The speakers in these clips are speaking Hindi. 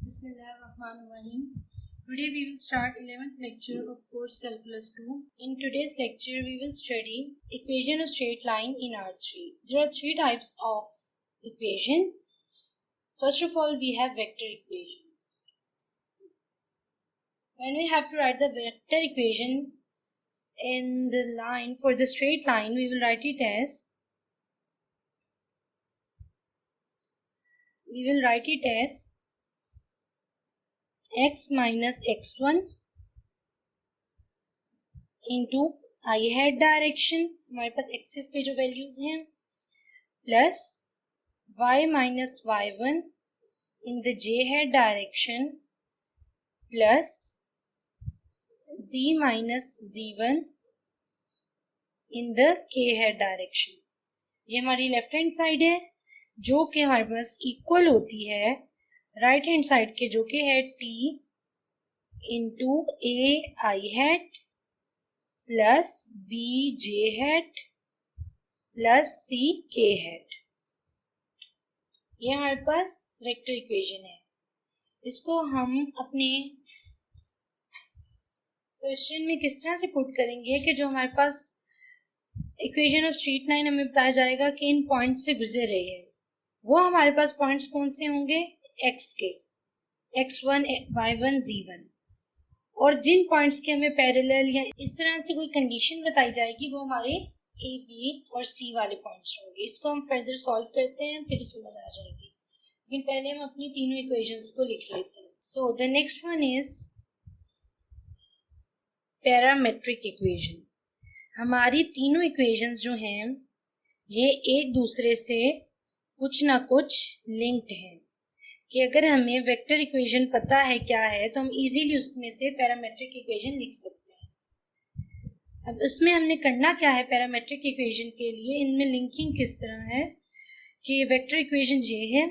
Bismillahirrahmanirrahim. Today we will start 11th lecture of course Calculus 2. In today's lecture we will study equation of straight line in R3. There are three types of equation. First of all, we have vector equation. When we have to write the vector equation in the line for the straight line, we will write it as x minus x1 into I hat direction, हमारे पास एक्सिस पे जो वैल्यूज हैं, plus y minus y1 in the j hat direction plus z minus z1 in the k hat direction. ये हमारी लेफ्ट हैंड साइड है जो कि हमारे पास इक्वल होती है राइट हैंड साइड के जो कि है t into a I hat plus b j hat plus c k hat. ये हमारे पास वेक्टर इक्वेशन है. इसको हम अपने क्वेश्चन में किस तरह से पुट करेंगे कि जो हमारे पास इक्वेशन ऑफ स्ट्रेट लाइन हमें बताया जाएगा कि इन पॉइंट से गुजर रही है, वो हमारे पास पॉइंट्स कौन से होंगे, x के, x1 y1 z1, और जिन पॉइंट्स के हमें पैरेलल या इस तरह से कोई कंडीशन बताई जाएगी वो हमारे a b और c वाले पॉइंट्स होंगे. इसको हम फर्दर सॉल्व करते हैं, फिर समझ आ जाएगी, लेकिन पहले हम अपनी तीनों इक्वेशंस को लिख लेते हैं. So the next one is parametric equation. हमारी तीनों इक्वेशंस जो हैं ये एक दूसरे से कुछ ना कुछ लिंक्ड हैं कि अगर हमें वेक्टर इक्वेशन पता है क्या है तो हम इजीली उसमें से पैरामेट्रिक इक्वेशन लिख सकते हैं. अब उसमें हमने करना क्या है पैरामेट्रिक इक्वेशन के लिए, इनमें लिंकिंग किस तरह है कि वेक्टर इक्वेशन ये है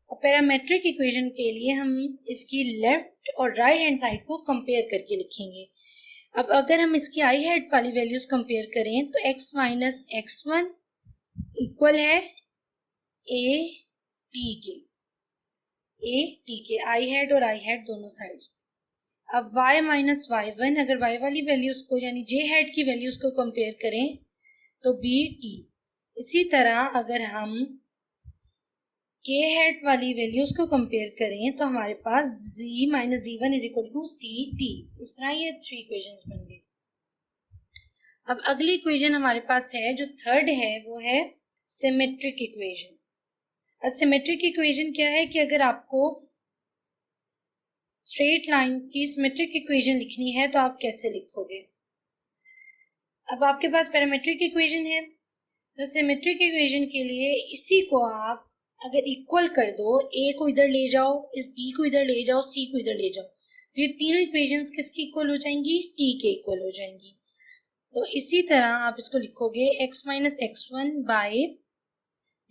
और पैरामेट्रिक इक्वेशन के लिए हम इसकी लेफ्ट और राइट हैंड साइड को कंपेयर करके लिखेंगे. अब अगर हम इसकी आई हैट वाली वैल्यूज कंपेयर करें तो x माइनस x1 इक्वल है a t के आई हैट और आई हैट दोनों साइड्स. अब y माइनस y1 अगर y वाली वैल्यूज को यानी j हैट की वैल्यूज को कंपेयर करें तो b t. इसी तरह अगर हम k हैट वाली वैल्यूज को कंपेयर करें तो हमारे पास z minus z1 is equal to c t. इस तरह ये थ्री इक्वेशंस बन गई. अब अगली इक्वेशन हमारे पास है जो थर्ड है वो है सिमेट्रिक इक्वेशन. अब सिमेट्रिक इक्वेशन क्या है कि अगर आपको स्ट्रेट लाइन की सिमेट्रिक इक्वेशन लिखनी है तो आप कैसे लिखोगे. अब आपके पास पैरामेट्रिक इक्वेशन है तो सिमेट्रिक इक्वेशन के लिए इसी को आप अगर इक्वल कर दो, a को इधर ले जाओ, इस b को इधर ले जाओ, c को इधर ले जाओ, तो ये तीनों इक्वेशंस किसकी इक्वल हो जाएंगी, t के इक्वल हो जाएंगी. तो इसी तरह आप इसको लिखोगे x minus x1 by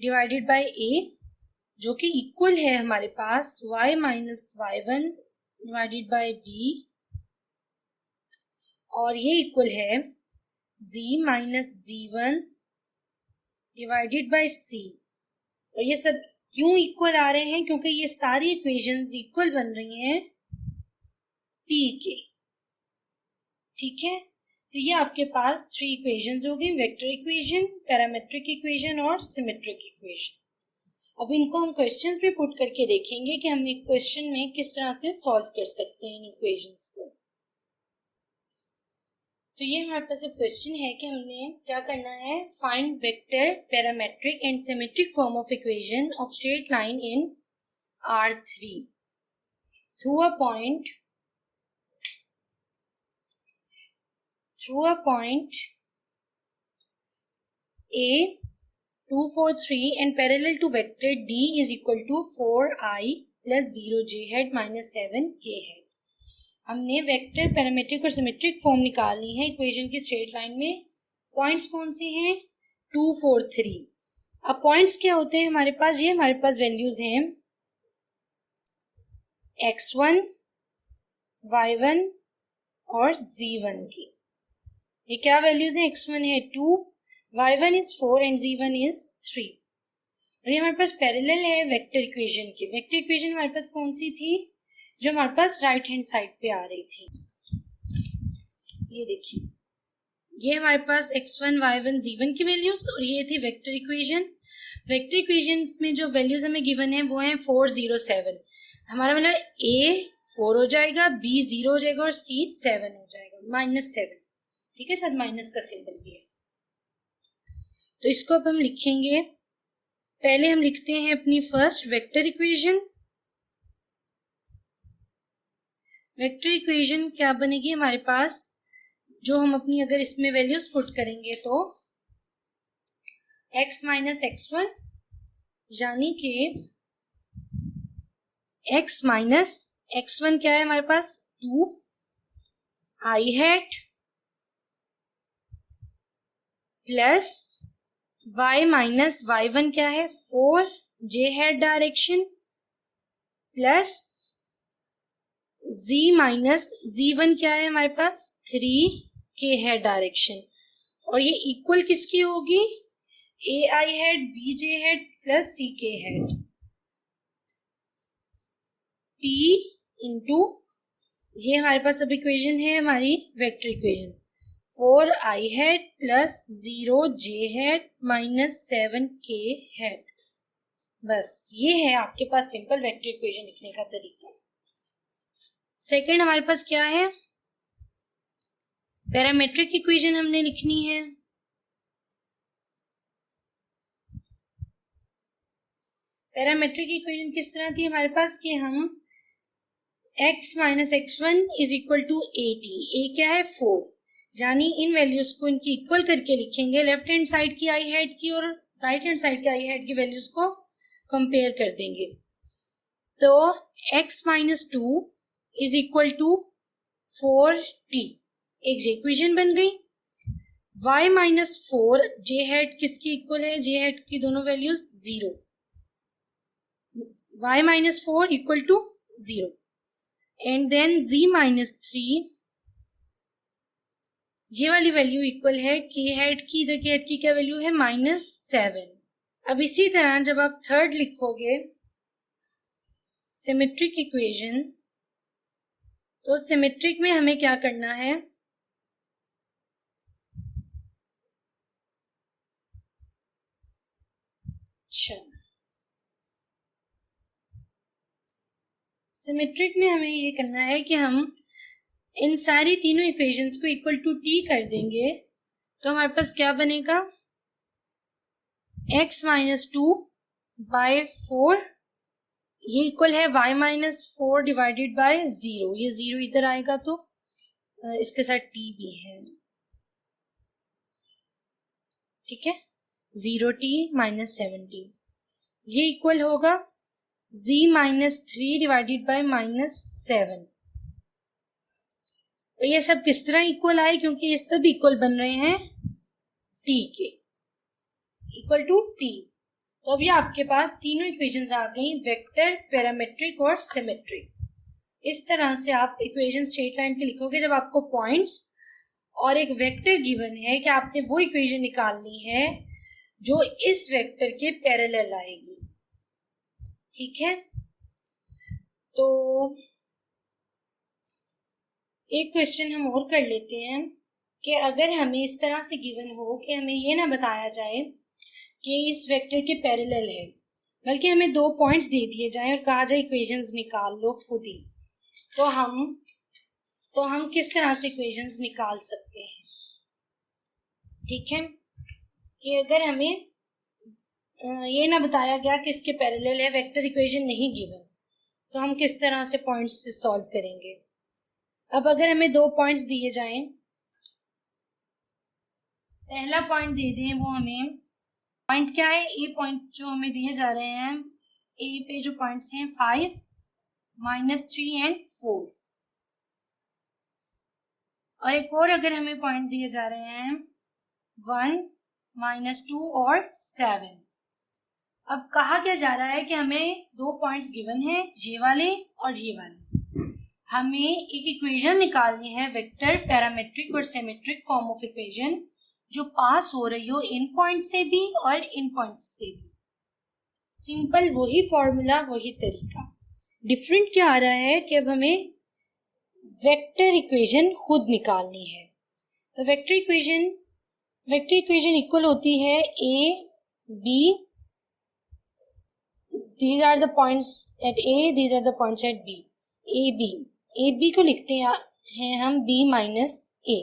divided by a जो कि इक्वल है हमारे पास y minus y1 divided by b, और ये इक्वल है z minus z1 divided by c. और ये सब क्यों इक्वल आ रहे हैं, क्योंकि ये सारी इक्वेशंस इक्वल बन रही हैं t के. ठीक है, तो ये आपके पास थ्री इक्वेशंस हो गई, वेक्टर इक्वेशन, पैरामेट्रिक इक्वेशन और सिमेट्रिक इक्वेशन. अब इनको हम क्वेश्चंस पे पुट करके देखेंगे कि हम एक क्वेश्चन में किस तरह से सॉल्व कर सकते हैं इन इक्वेशंस को. तो ये हमारे पास एक क्वेश्चन है कि हमने क्या करना है, find vector parametric and symmetric form of equation of straight line in R3 through a point A 2 4 3 and parallel to vector D is equal to 4i plus 0 j hat minus 7 k hat. हमने वेक्टर पैरामेट्रिक और सिमेट्रिक फॉर्म निकालनी है इक्वेशन की स्ट्रेट लाइन में. पॉइंट्स कौन से हैं, 2 4 3. अब पॉइंट्स क्या होते हैं हमारे पास, ये हमारे पास वैल्यूज हैं x1 y1 और z1 की. ये क्या वैल्यूज हैं, x1 है 2, y1 is 4 and z1 is 3. और ये हमारे पास पैरेलल है वेक्टर इक्वेशन की। वेक्टर इक्वेशन हमारे पास कौन सी थी, जो हमारे पास राइट हैंड साइड पे आ रही थी। ये देखिए, ये हमारे पास x1 y1 z1 की वैल्यूज और ये थी वेक्टर इक्वेशन। वेक्टर इक्वेशन में जो वैल्यूज हमें गिवन है वो है 4 0 7। हमारा मतलब a 4 हो जाएगा, b 0 हो जाएगा और c 7 हो जाएगा, -7। ठीक है, साथ माइनस का सिंबल भी है। तो इसको अब हम लिखेंगे। पहले हम लिखते हैं अपनी first vector equation. Vector equation क्या बनेगी हमारे पास, जो हम अपनी अगर इसमें वैल्यूज पुट करेंगे तो x माइनस x1 यानी कि x माइनस x1 क्या है हमारे पास 2 i hat plus y minus y1 क्या है 4 j hat direction plus z minus z1 क्या है हमारे पास 3 k हैट डायरेक्शन। और ये इक्वल किसकी होगी, ai hat bj hat plus ck hat p into, ये हमारे पास अब इक्वेशन है हमारी vector equation 4 i hat plus 0 j hat minus 7 k hat. बस ये है आपके पास सिंपल वेक्टर इक्वेशन लिखने का तरीका। सेकंड हमारे पास क्या है, पैरामेट्रिक इक्वेशन हमने लिखनी है। पैरामेट्रिक इक्वेशन किस तरह थी हमारे पास कि हम x minus x1 is equal to at, a क्या है 4, यानी इन वैल्यूज को इनकी इक्वल करके लिखेंगे। लेफ्ट हैंड साइड की आई हैट की और राइट हैंड साइड की आई हैट की वैल्यूज को कंपेयर कर देंगे। तो x minus 2 is equal to 4t, एक इक्वेशन बन गई। y माइनस 4 j हैट किसकी इक्वल है, j हैट की दोनों values 0, y minus 4 equal to 0 and then z minus 3, ये वाली वैल्यू इक्वल है k हैट की, इधर k हैट की क्या वैल्यू है -7। अब इसी तरह जब आप थर्ड लिखोगे सिमेट्रिक इक्वेशन, तो सिमेट्रिक में हमें क्या करना है, अच्छा सिमेट्रिक में हमें ये करना है कि हम इन सारी तीनों इक्वेशंस को इक्वल टू t कर देंगे। तो हमारे पास क्या बनेगा, x माइनस 2 बाय 4, ये इक्वल है y माइनस 4 डिवाइडेड बाय 0, ये 0 इधर आएगा तो इसके साथ t भी है, ठीक है, 0t माइनस 7t, ये इक्वल होगा z माइनस 3 डिवाइडेड बाय -7। और ये सब किस तरह इक्वल आए, क्योंकि ये सब इक्वल बन रहे हैं t के, इक्वल टू t। तो अभी आपके पास तीनों इक्वेशंस आ गई, वेक्टर, पैरामेट्रिक और सिमेट्रिक। इस तरह से आप इक्वेशन स्ट्रेट लाइन के लिखोगे जब आपको पॉइंट्स और एक वेक्टर गिवन है कि आपने वो इक्वेशन निकालनी है जो इस वेक्टर के पैरेलल आएगी। ठीक है, तो एक क्वेश्चन हम और कर लेते हैं कि अगर हमें इस तरह से गिवन हो कि हमें ये ना बताया जाए कि इस वेक्टर के पैरेलल है, बल्कि हमें 2 पॉइंट्स दे दिए जाएं और कहा जाए इक्वेशंस निकाल लो खुद ही, तो हम किस तरह से इक्वेशंस निकाल सकते हैं। ठीक है, कि अगर हमें ये ना बताया गया कि इसके पैरेलल है, वेक्टर इक्वेशन नहीं गिवन, तो हम किस तरह से पॉइंट्स से सॉल्व करेंगे। अब अगर हमें 2 पॉइंट्स दिए जाएं, पहला पॉइंट दे दें, वो हमें पॉइंट क्या है, ए पॉइंट जो हमें दिए जा रहे हैं, ए पे जो पॉइंट्स हैं 5, -3 एंड 4, और एक और अगर हमें पॉइंट दिए जा रहे हैं 1, -2 और 7। अब कहा क्या जा रहा है कि हमें 2 पॉइंट्स गिवन है, ये वाले और ये वाले, हमें एक इक्वेशन निकालनी है, वेक्टर, पैरामेट्रिक और सिमेट्रिक फॉर्म ऑफ इक्वेशन, जो पास हो रही हो इन पॉइंट से भी और इन पॉइंट से भी। सिंपल वही फॉर्मूला, वही तरीका। डिफरेंट क्या आ रहा है कि अब हमें वेक्टर इक्वेशन खुद निकालनी है। तो वेक्टर इक्वेशन इक्वल होती है A B, these are the points at A, these are the points at B, A B को लिखते हैं हम B माइनस ए,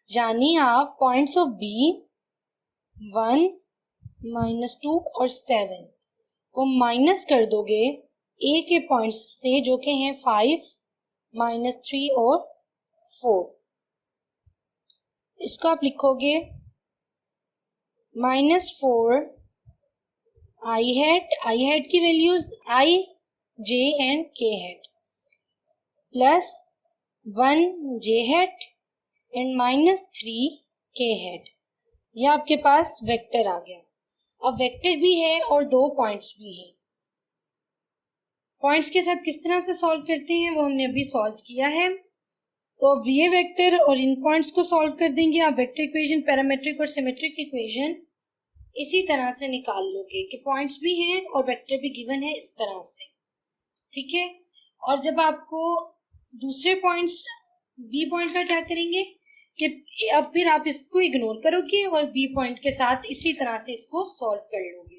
यानी आप पॉइंट्स ऑफ B 1, -2 और 7 को माइनस कर दोगे A के पॉइंट्स से जो कि हैं 5, -3 और 4। इसको आप लिखोगे -4 आई हैट की values I, J and K hat, plus 1 J hat and -3 K hat. यह आपके पास वेक्टर आ गया। अब वेक्टर भी है और 2 पॉइंट्स भी हैं। पॉइंट्स के साथ किस तरह से सॉल्व करते हैं वो हमने अभी सॉल्व किया है। तो अब ये वेक्टर और इन पॉइंट्स को सॉल्व कर देंगे। आप वेक्टर इक्वेशन, पैरामेट्रिक और सिमेट्रिक इक्वेशन इसी तरह से निकाल लोगे कि पॉइंट्स भी हैं और वेक्टर भी गिवन है, इस तरह से, ठीक है। और जब आपको दूसरे पॉइंट्स, बी पॉइंट का क्या करेंगे कि अब फिर आप इसको इग्नोर करोगे और बी पॉइंट के साथ इसी तरह से इसको सॉल्व कर लोगे।